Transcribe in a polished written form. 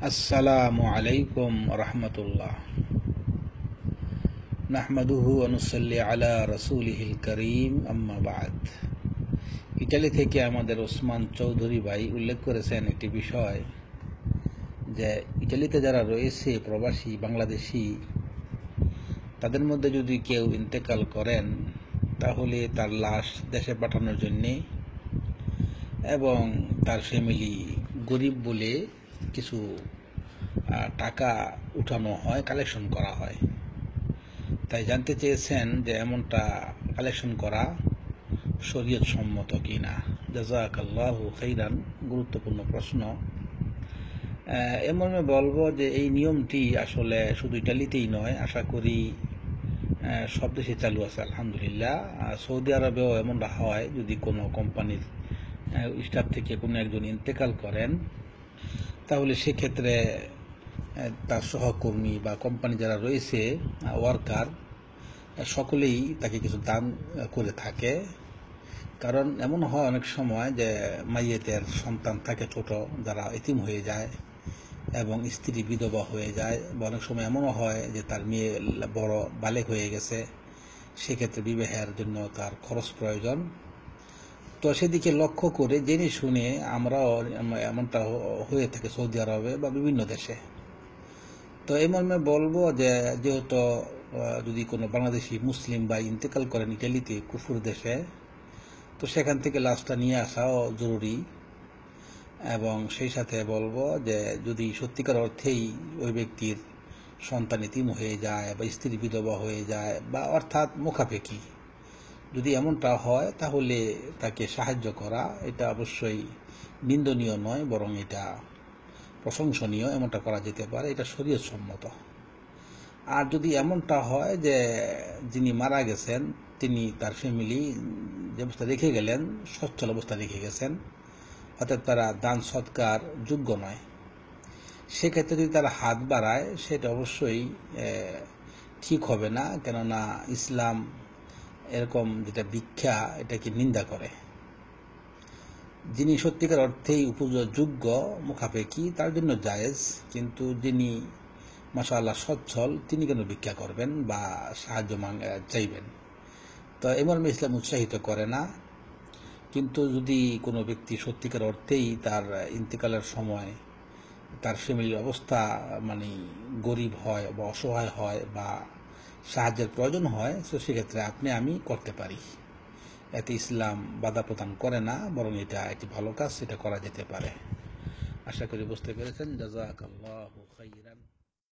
আসসালামু আলাইকুম রহমতুল্লাহ। নাহমাদুহু ওয়া নুসাল্লি আলা রাসূলিহিল কারীম, আম্মা বাদ। ইটালি থেকে আমাদের ওসমান চৌধুরী ভাই উল্লেখ করেছেন একটি বিষয়, যে ইটালিতে যারা রয়েছে প্রবাসী বাংলাদেশি, তাদের মধ্যে যদি কেউ ইন্তেকাল করেন তাহলে তার লাশ দেশে পাঠানোর জন্যে এবং তার ফ্যামিলি গরিব বলে কিছু টাকা উঠানো হয়, কালেকশন করা হয়। তাই জানতে চেয়েছেন যে এমনটা কালেকশন করা শরীয়ত সম্মত কিনা। জাযাকাল্লাহু খাইরান, গুরুত্বপূর্ণ প্রশ্ন। এ মর্মে বলবো যে এই নিয়মটি আসলে শুধু ইটালিতেই নয়, আশা করি সব দেশে চালু আছে আলহামদুলিল্লাহ। সৌদি আরবেও এমনটা হয়, যদি কোনো কোম্পানির স্টাফ থেকে কোনো একজন ইন্তেকাল করেন তাহলে সেক্ষেত্রে তার সহকর্মী বা কোম্পানি যারা রয়েছে ওয়ার্কার, সকলেই তাকে কিছু দান করে থাকে। কারণ এমন হয় অনেক সময় যে মাইয়েতের সন্তান থাকে ছোট, যারা এতিম হয়ে যায় এবং স্ত্রী বিধবা হয়ে যায়, বা অনেক সময় এমনও হয় যে তার মেয়ে বড় বালেক হয়ে গেছে, সেক্ষেত্রে বিবাহের জন্য তার খরচ প্রয়োজন। তো সেদিকে লক্ষ্য করে জেনে শুনে আমরাও এমনটা হয়ে থাকে সৌদি আরবে বা বিভিন্ন দেশে। তো এই মর্মে বলবো যে যেহেতু যদি কোনো বাংলাদেশি মুসলিম বা ইন্তেকাল করেন ইটালিতে, কুফুর দেশে, তো সেখান থেকে লাশটা নিয়ে আসাও জরুরি। এবং সেই সাথে বলবো যে যদি সত্যিকার অর্থেই ওই ব্যক্তির সন্তান এতিম হয়ে যায় বা স্ত্রী বিধবা হয়ে যায়, বা অর্থাৎ মুখাপেক্ষী যদি এমনটা হয়, তাহলে তাকে সাহায্য করা এটা অবশ্যই নিন্দনীয় নয়, বরং এটা প্রশংসনীয়। এমনটা করা যেতে পারে, এটা শরীয়ত সম্মত। আর যদি এমনটা হয় যে যিনি মারা গেছেন তিনি তার ফ্যামিলি যে অবস্থা রেখে গেলেন, সচ্ছল অবস্থা রেখে গেছেন, অর্থাৎ তারা দান সৎকার যোগ্য নয়, সেক্ষেত্রে যদি তারা হাত বাড়ায় সেটা অবশ্যই ঠিক হবে না। কেননা ইসলাম এরকম যেটা ভিক্ষা, এটাকে নিন্দা করে। যিনি সত্যিকার অর্থেই উপযোগ্য মুখাপেক্ষী তার জন্য জায়েজ, কিন্তু যিনি মাশাআল্লাহ সচ্ছল, তিনি কেন ভিক্ষা করবেন বা সাহায্য চাইবেন? তো এ মর্মে ইসলাম উৎসাহিত করে না। কিন্তু যদি কোনো ব্যক্তি সত্যিকার অর্থেই তার ইন্তেকালের সময় তার ফ্যামিলির অবস্থা মানে গরিব হয় বা অসহায় হয় বা সাহায্যের প্রয়োজন হয়, তো সেক্ষেত্রে আপনি আমি করতে পারি। এতে ইসলাম বাধা প্রদান করে না, বরং এটা একটি ভালো কাজ, এটা করা যেতে পারে। আশা করি বুঝতে পেরেছেন। জাযাকাল্লাহু খাইরান।